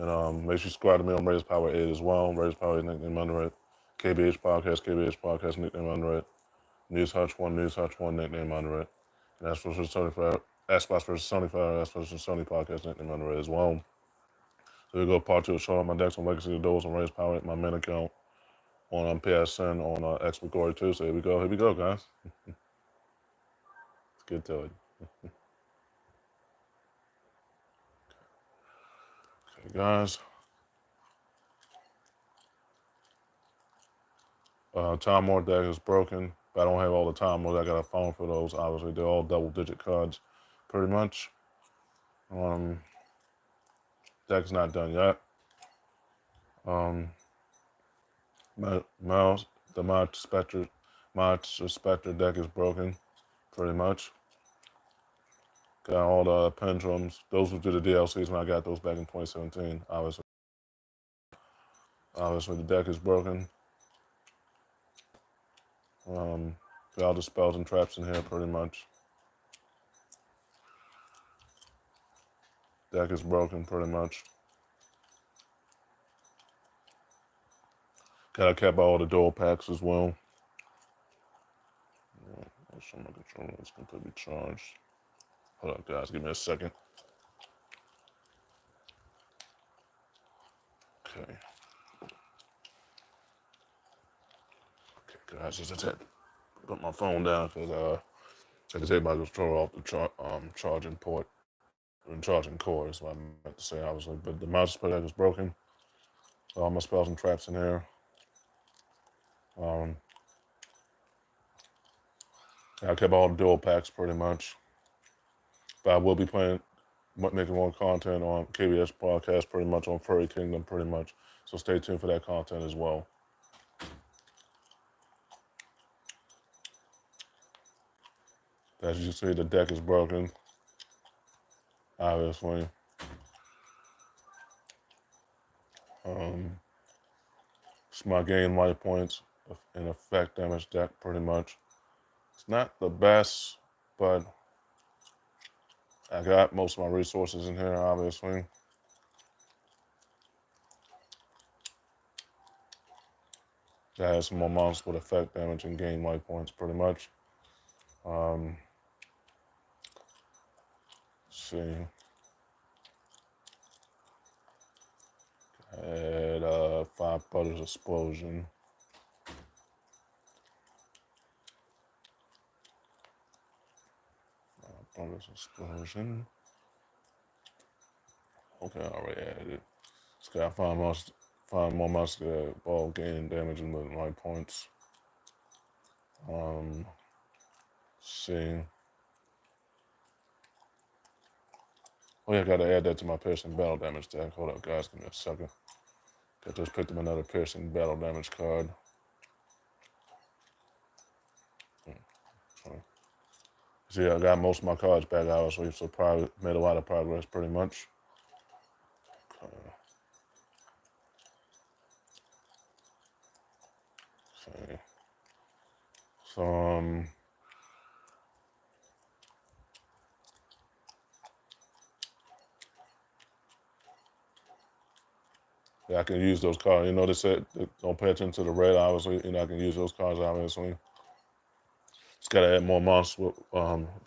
And make sure you subscribe to me on Raise Power 8 as well. Raise Power 8, nickname under it. KBH Podcast, nickname under it. News Hutch 1, nickname under it. And that's for Sony Fire, Xbox versus Sony Fire, that's for Sony Podcast, nickname under it as well. So we go part 2 of showing my decks on Legacy of Duels on Raise Power 8, my main account on PSN on Xbox Glory 2. So here we go, guys. Let's get to it. Okay, guys. Time War deck is broken, but I don't have all the Time Wars. I got a phone for those. Obviously, they're all double-digit cards, pretty much. Deck's not done yet. Mouse, the Monster Spectre deck is broken, pretty much. Got all the Pendulums. Those were the DLCs when I got those back in 2017, obviously. Obviously, the deck is broken. Got all the spells and traps in here, pretty much. Deck is broken, pretty much. I kept all the dual packs as well. Make sure my controller is completely charged. Hold up, guys. Give me a second. Okay. Okay, guys. Just had to put my phone down because I had to take my controller off the charging port. And charging cord is what I meant to say, obviously. But the mouse display deck is broken. All my spells and traps in here. I kept all the dual packs pretty much. But I will be making more content on KBS Podcast, pretty much on Furry Kingdom, pretty much. So stay tuned for that content as well. As you can see, the deck is broken, obviously. It's my gain life points and effect damage deck, pretty much. It's not the best, but I got most of my resources in here, obviously. That has some more monsters with effect damage and gain life points, pretty much. Let's see. Add 5 Butters Explosion. Butters Explosion. Okay, I already added it. It's got 5 more muscular ball gain damage and life points. See. Oh yeah, I gotta add that to my piercing battle damage deck. Hold up, guys, give me a second. I just picked up another piercing battle damage card. See, I got most of my cards back out, so probably made a lot of progress, pretty much. Okay. So, yeah, I can use those cards. You know, they said don't pay attention to the red, obviously. You know, I can use those cards, obviously. Just gotta add more monsters with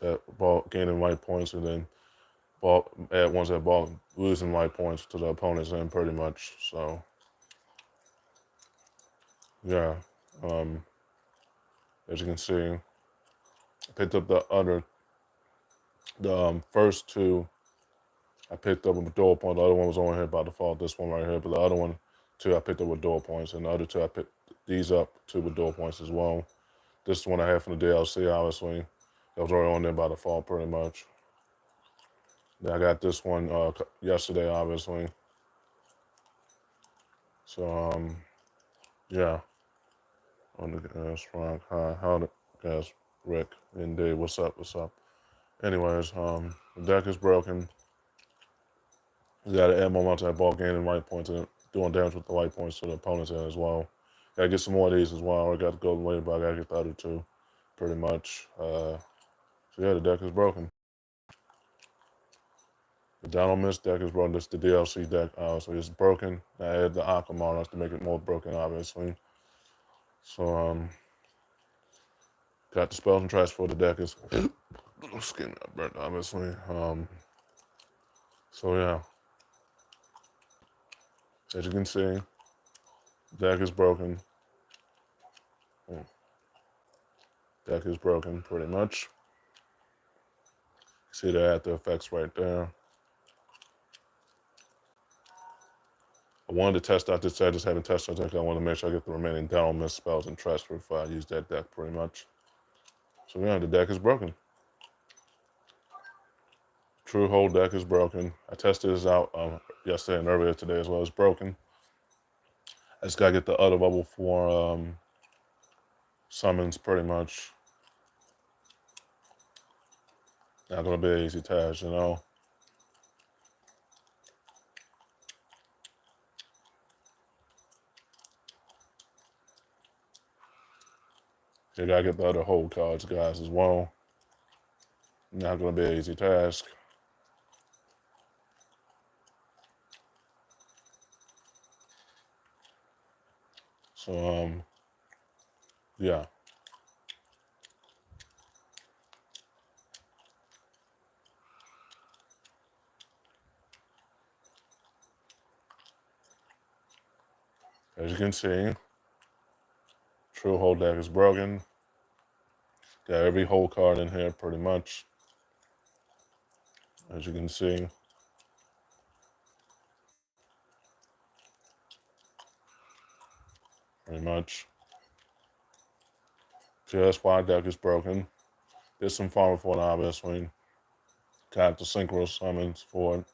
that ball gaining life points, and then add ones that ball losing life points to the opponent's end, pretty much. So, yeah. As you can see, I picked up the first 2. I picked up with dual points. The other one was on here by default. This one right here, but the other one 2 I picked up with dual points, and the other 2 I picked these up 2 with dual points as well. This is one I had from the DLC, obviously. That was already on there by default, pretty much. Then I got this one yesterday, obviously. So, yeah. On the gas, Frank. Hi, how the gas, Rick, indeed. What's up? Anyways, the deck is broken. You gotta add more onto that ball gaining life points and doing damage with the life points to the opponent's end as well. Gotta get some more of these as well. I got the golden later, but I gotta get the other 2, pretty much. So yeah, the deck is broken. The Down Miss deck is broken. This is the DLC deck. So it's broken. I added the Aqua Monarchs to make it more broken, obviously. So got the spells and traps for the deck is excuse me, I burnt obviously. So yeah, as you can see, deck is broken. Deck is broken pretty much. See the after effects right there. I wanted to test out this deck, I just haven't tested it. I want to make sure I get the remaining Down Miss spells and traps before I use that deck pretty much. So yeah, the deck is broken. True Hold deck is broken. I tested this out yesterday and earlier today as well. It's broken. I just gotta get the other level 4 summons pretty much. Not gonna be an easy task, you know. You gotta get the other hold cards, guys, as well. Not gonna be an easy task. So yeah. As you can see, True Hold deck is broken. Got every hold card in here pretty much. As you can see. Pretty much. PS5 deck is broken. Did some farming for it, obviously. Got the synchro summons for it.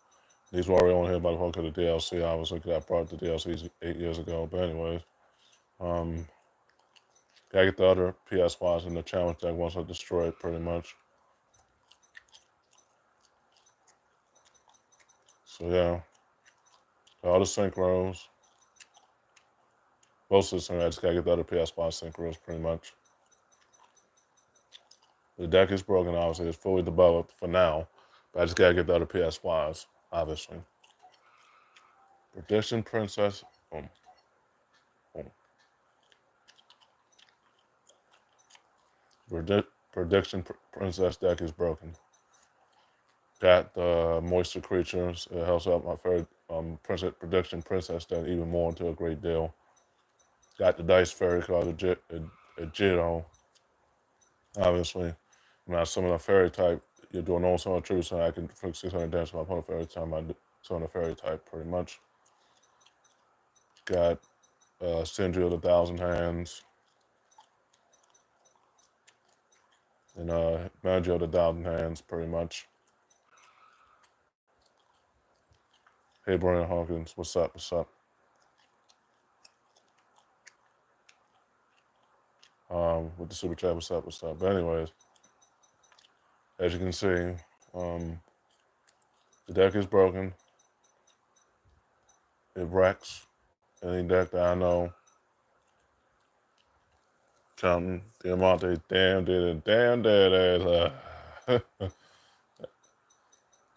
These were already on here by the hook of the DLC, obviously, because I brought the DLCs 8 years ago. But anyways, gotta get the other PS5s in the challenge deck once I destroy it, pretty much. So yeah, all the synchros. Most of the synchros, I just gotta get the other PS5 synchros, pretty much. The deck is broken, obviously. It's fully developed for now, but I just gotta get the other PS5s, obviously. Prediction Princess. Boom. Boom. Prediction Princess deck is broken. Got the Moisture Creatures. It helps out my favorite Prediction Princess deck even more into a great deal. Got the Dice Fairy card, a Jito. Obviously, when I summon a fairy type, you're doing all sort of true, so I can fix 600 damage to my opponent every time I summon a fairy type, pretty much. Got Sindri of the Thousand Hands. And Magi of the Thousand Hands, pretty much. Hey, Brian Hawkins, what's up? What's up? With the super chat, what's up? What's up? But anyways, as you can see, the deck is broken. It wrecks any deck that I know. Counting the amount they damn dead ass.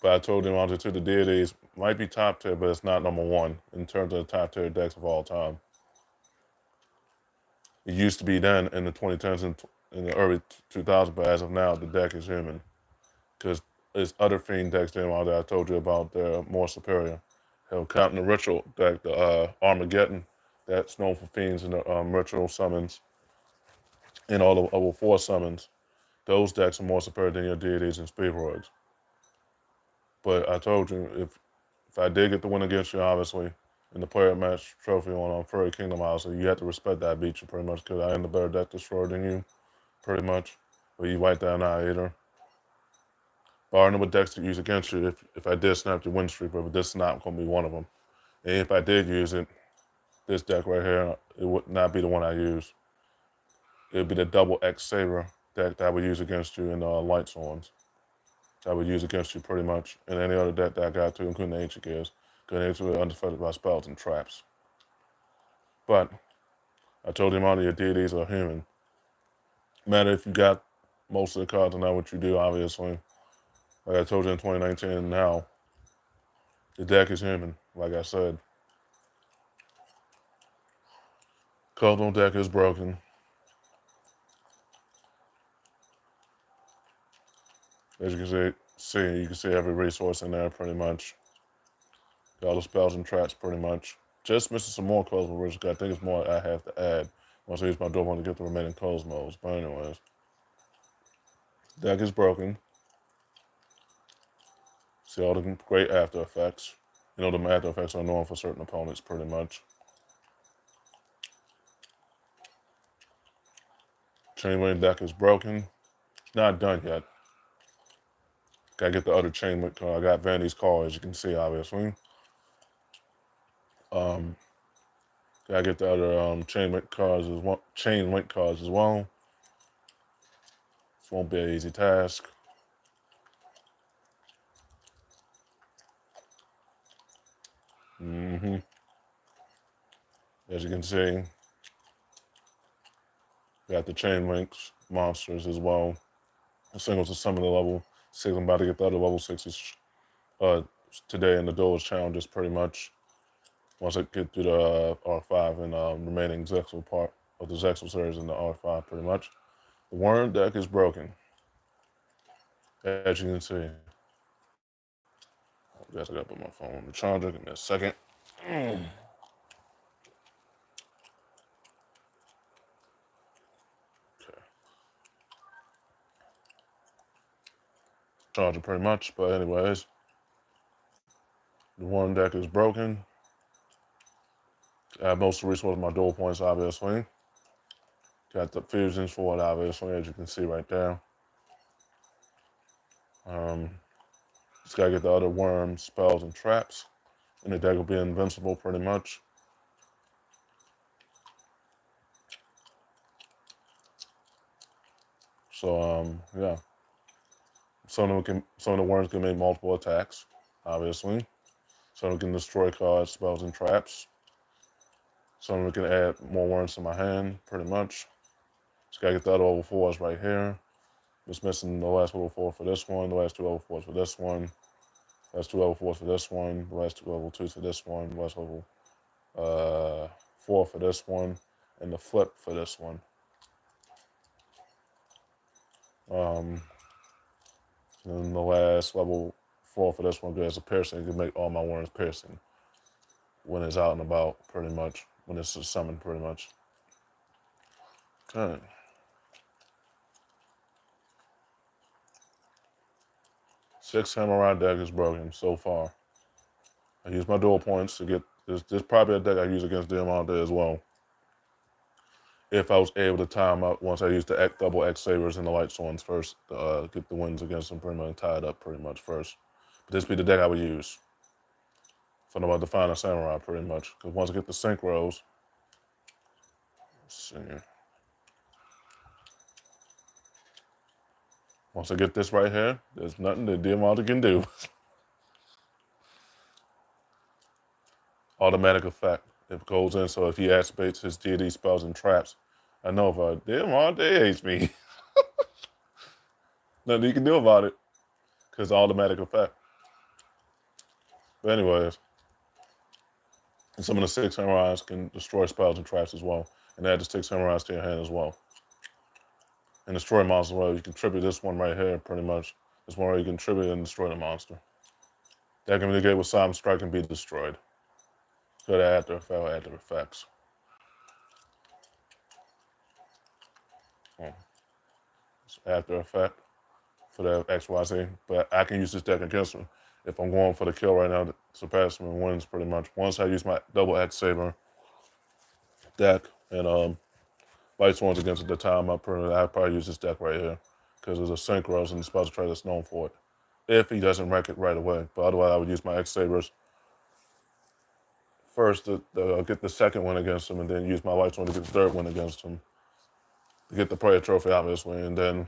But I told them onto the deities might be top tier, but it's not number one in terms of the top tier decks of all time. It used to be then in the 2010s and in the early 2000s, but as of now, the deck is human. Because there's other fiend decks that I told you about, they're more superior. Hell, counting the ritual deck, the Armageddon, that's known for fiends and the ritual summons, and all the level 4 summons. Those decks are more superior than your deities and speedroids. But I told you, if I did get the win against you, obviously, in the player match trophy on Furry Kingdom, obviously, you have to respect that I beat you pretty much because I am the better deck destroyer than you, pretty much. But you wipe that Annihilator. But I know what decks to use against you if I did snap your win streak, but this is not going to be one of them. And if I did use it, this deck right here, it would not be the one I use. It would be the double X Saber deck that I would use against you in Light Sworns. I would use against you pretty much, and any other deck that I got to, including the Ancient Gears, because it's really undefended by spells and traps. But I told him all of your deities are human. Matter if you got most of the cards and not what you do, obviously. Like I told you in 2019 and now, The deck is human, like I said. Colorful deck is broken. As you can see, you can see every resource in there pretty much. Got all the spells and traps pretty much. Just missing some more colorful rituals. I think it's more I have to add once I use my door to get the remaining cosmos. But anyways, deck is broken. See all the great after effects. You know, the after effects are known for certain opponents pretty much. Chain link deck is broken. It's not done yet. Gotta get the other chain link card. I got Vandy's card, as you can see, obviously. Gotta get the other chain link cards as well. Chain link cards as well. This won't be an easy task. As you can see, got the chain links monsters as well. The singles to summon the level 6. I'm about to get the other level 6s today in the duelist challenges pretty much. Once I get through the R5 and remaining Zexal part of the Zexal series in the R5 pretty much. The worm deck is broken. As you can see. I guess I gotta put my phone on the charger. Give me a second. Okay. Charger pretty much, but anyways. The worm deck is broken. I have most of the resources, my dual points, obviously. Got the fusions for it, obviously, as you can see right there. Just gotta get the other worms, spells, and traps. And the deck will be invincible pretty much. So, yeah. Some of the worms can make multiple attacks, obviously. Some of them can destroy cards, spells, and traps. Some of them can add more worms to my hand, pretty much. Just gotta get the other level 4s right here. Just missing the last level 4 for this one, the last 2 level 4s for this one, the last 2 level 4s for this one, the last 2 level 2s for this one, the last level 4 for this one, and the flip for this one. And the last level 4 for this one as a piercing. You can make all my worms piercing when it's out and about, pretty much. When it's summoned, pretty much. Okay. Six Samurai deck is broken so far. I use my dual points to get this probably a deck I use against Diamante as well. If I was able to time out once I used the double X Sabers and the Light Swords first to get the wins against them pretty much tied up pretty much first. But this would be the deck I would use. If I'm about to find a Samurai pretty much. Because once I get the synchros, let's see here. Once I get this right here, there's nothing that Diamante can do. Automatic effect. It goes in, so if he activates his deity spells and traps, I know if Diamante hates me. Nothing he can do about it. Because automatic effect. But anyways, and some of the 6 samurais can destroy spells and traps as well. And add the 6 samurais to your hand as well. And destroy monsters as well. You can tribute this one right here, pretty much. This one where you can tribute and destroy the monster. That can negate with Silent Strike and be destroyed. Go to after effects. After effect for the XYZ. But I can use this deck against him. If I'm going for the kill right now, surpass him and wins pretty much. Once I use my double X Saber deck and Light Swords against the time I probably use this deck right here. Because there's a Synchros and the Spell Trade that's known for it. If he doesn't wreck it right away. But otherwise I would use my X Sabers first to get the second one against him, and then use my Light Sword to get the third one against him. To get the Prayer Trophy, obviously, and then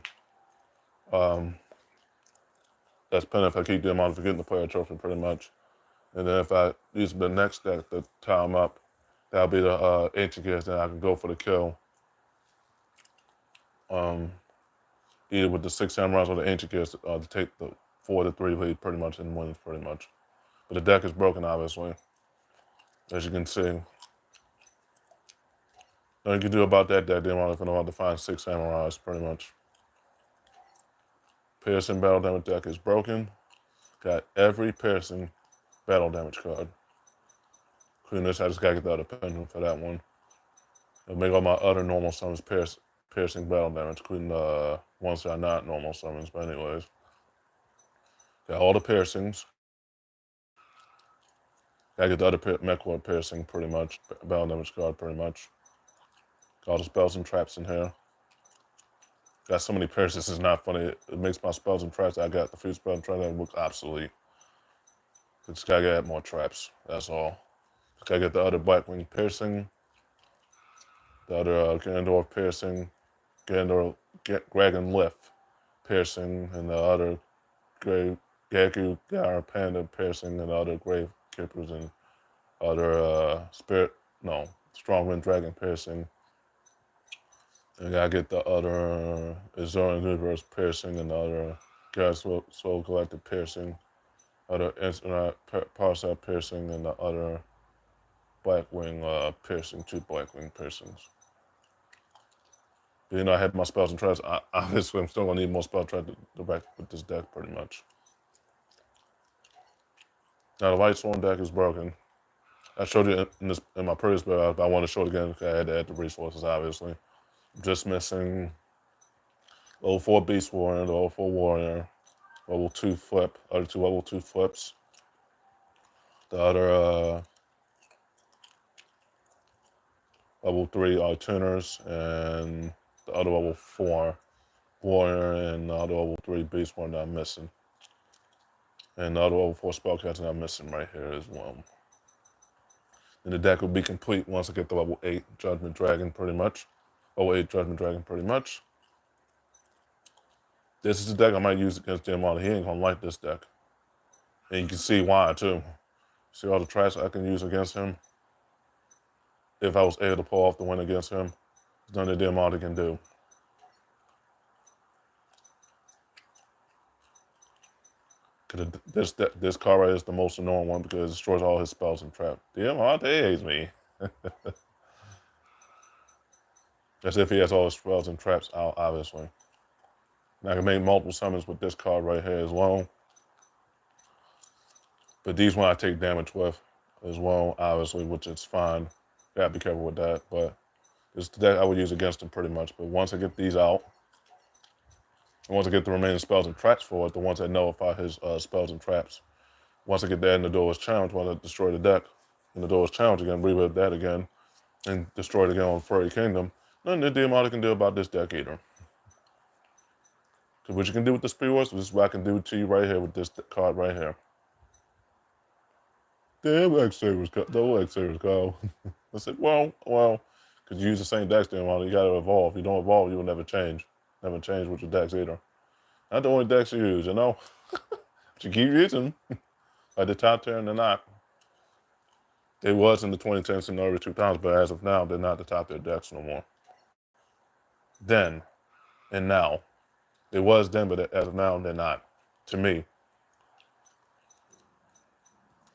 that's depending if I keep them on for getting the Prayer Trophy, pretty much. And then if I use the next deck to tie him up, that'll be the Ancient Gears, then I can go for the kill. Either with the 6 Samurais or the Ancient Gears to take the 4-3 lead, pretty much, and wins, pretty much. But the deck is broken, obviously, as you can see. Nothing you can do about that deck, then if I know how to find 6 samurais, pretty much. Piercing battle damage deck is broken. Got every piercing battle damage card. Including this, I just gotta get the other pendulum for that one. It'll make all my other normal summons piercing battle damage, including the ones that are not normal summons, but anyways. Got all the piercings. Gotta get the other mech piercing, pretty much. Battle damage card, pretty much. Got all the spells and traps in here. Got so many piercings, it's not funny. It makes my spells and traps I got, the few spells and traps that look obsolete. Just gotta get more traps, that's all. Just gotta get the other Blackwing piercing, the other Ganondorf piercing, Dragon Lift piercing, and the other Gagu Gar Panda piercing, and the other Grave Keepers, and other Strongwind Dragon piercing. And I gotta get the other Azoran Universe piercing, and the other Gas Soul Collective piercing, other Instant Parsec piercing, and the other Blackwing piercing, 2 Blackwing piercings. But I had my spells and traps. Obviously, I'm still gonna need more spell traps to back with this deck, pretty much. Now the Light Sworn deck is broken. I showed you in my previous build, but I want to show it again because I had to add the resources, obviously. I'm just missing level 4 Beast Warrior, level 4 Warrior, level 2 Flip, other 2 level 2 Flips. The other level 3 Tuners, and the other level 4 Warrior, and the other level 3 Beast Warrior that I'm missing. And the other level 4 Spellcaster that I'm missing right here as well. And the deck will be complete once I get the level 8 Judgment Dragon, pretty much. Level 8 Judgment Dragon, pretty much. This is the deck I might use against Diamond. He ain't gonna like this deck. And you can see why, too. See all the trash I can use against him? If I was able to pull off the win against him, there's nothing Diamond can do. This card right is the most annoying one because it destroys all his spells and traps. Diamond hates me. As if he has all his spells and traps out, obviously. And I can make multiple summons with this card right here as well. But these one I take damage with as well, obviously, which is fine. Gotta be careful with that. But it's the deck I would use against him pretty much. But once I get these out, and once I get the remaining spells and traps for it, the ones that nullify his spells and traps, once I get that in the door is challenged, once I destroy the deck, and the door is challenged again, rebuild that again, and destroy it again on Furry Kingdom, nothing the Diamond can do about this deck either. Because what you can do with the Speed Wars, this is what I can do to you right here with this card right here. Damn X-Savers, double X-Savers call. I said, well, because you use the same decks, Diamond, you gotta evolve. If you don't evolve, you will never change. Never change with your decks either. Not the only decks you use, but you keep using them. Like the top tier and the not. They was in the 2010s and early 2000s, but as of now, they're not the top tier decks no more. Then and now. They was then, but as of now, they're not. To me.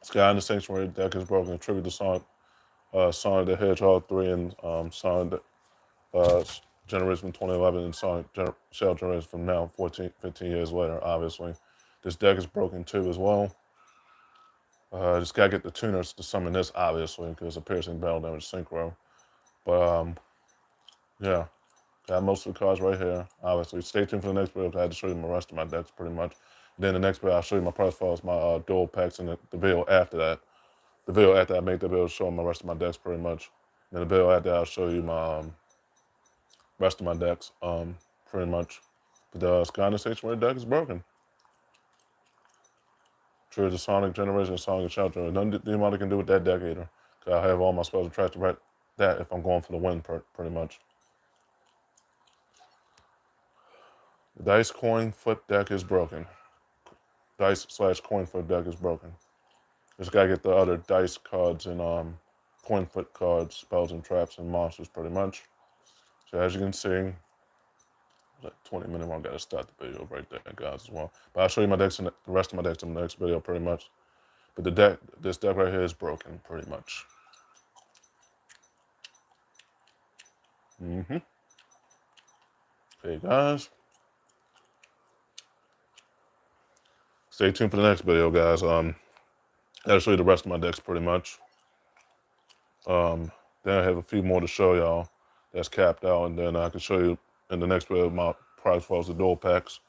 Sky and the Sanctuary deck is broken. Tribute to Sonic the Hedgehog 3 and Sonic Generation from 2011 and Sonic Shell Generation from now, 15 years later, obviously. This deck is broken too as well. Just gotta get the tuners to summon this, obviously, because it's a piercing battle damage synchro. But, yeah. Got most of the cards right here, obviously. Stay tuned for the next video, because I had to show you the rest of my decks, pretty much. Then the next video, I'll show you my price files, my dual packs, and the video after that. The video after I make the video showing my rest of my decks, pretty much. Then the video after that, I'll show you my rest of my decks, pretty much. But the Sky and the Sanctuary deck is broken. True to Sonic Generation and Sonic Shell Generation. Nothing Diamond can do with that deck either. Because I have all my spells and traps to write that if I'm going for the win, pretty much. The Dice Coin Flip deck is broken. Dice/Coin Flip deck is broken. Just gotta get the other dice cards and coin flip cards, spells and traps and monsters, pretty much. So as you can see, like 20 minutes more, I gotta start the video right there, guys, as well. But I'll show you my decks and the rest of my decks in the next video, pretty much. But this deck right here is broken, pretty much. Okay, guys. Stay tuned for the next video, guys. That'll show you the rest of my decks, pretty much. Then I have a few more to show y'all that's capped out, and then I can show you in the next video my prize falls the dual packs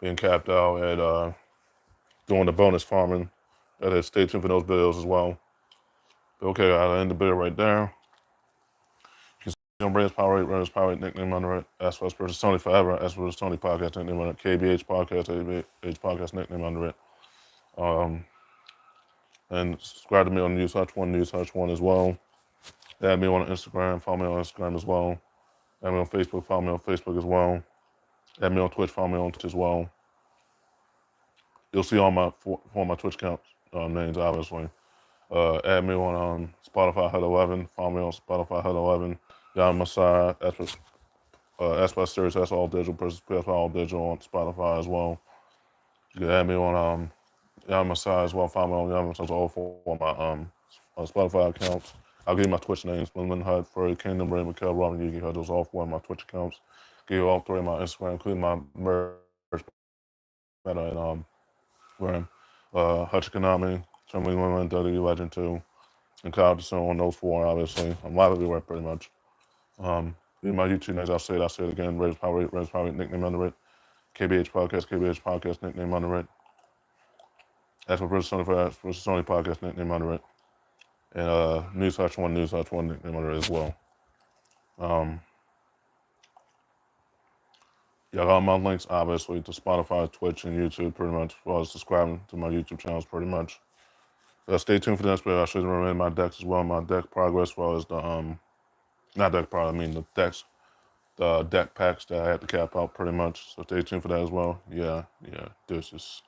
being capped out and doing the bonus farming. That is, stay tuned for those videos as well. But okay, I'll end the video right there. You can see on Raiders Power 8, nickname under it. As for versus Tony Forever, as for Tony Podcast, nickname under it. KBH Podcast, KBH Podcast, nickname under it. And subscribe to me on News Hutch 1 as well. Add me on Instagram, follow me on Instagram as well. Add me on Facebook, follow me on Facebook as well. Add me on Twitch, follow me on Twitch as well. You'll see all my my Twitch accounts names, obviously. Add me on Spotify Hut 11. Follow me on Spotify Hut 11. Y'all on my side. That's my series. That's all digital. That's all digital on Spotify as well. You can add me on y'all on my side as well. Follow me on y'all on all four of my Spotify accounts. I'll give you my Twitch names: Lin Hut, Furry Kingdom, Ray McKell, Robin Yuki Hut. Those are all four of my Twitch accounts. Give you all three of my Instagram, including my merch, Meta, and Hutchikanami, Trembling Women, WWE Legend 2, and Kyle DeSoon on those four, obviously. I'm live everywhere, pretty much. In my YouTube names, I'll say it again. Raiders Power 8, nickname under it. KBH Podcast, nickname under it. That's my versus Sony Podcast, nickname under it. And News Hutch 1, nickname under it as well. Y'all got my links, obviously, to Spotify, Twitch, and YouTube, pretty much, as well as subscribing to my YouTube channels, pretty much. Stay tuned for the next video. I should remember my decks as well, my deck progress, as well as the, not deck progress, I mean the decks, the deck packs that I had to cap out, pretty much. So stay tuned for that as well. Yeah, deuces.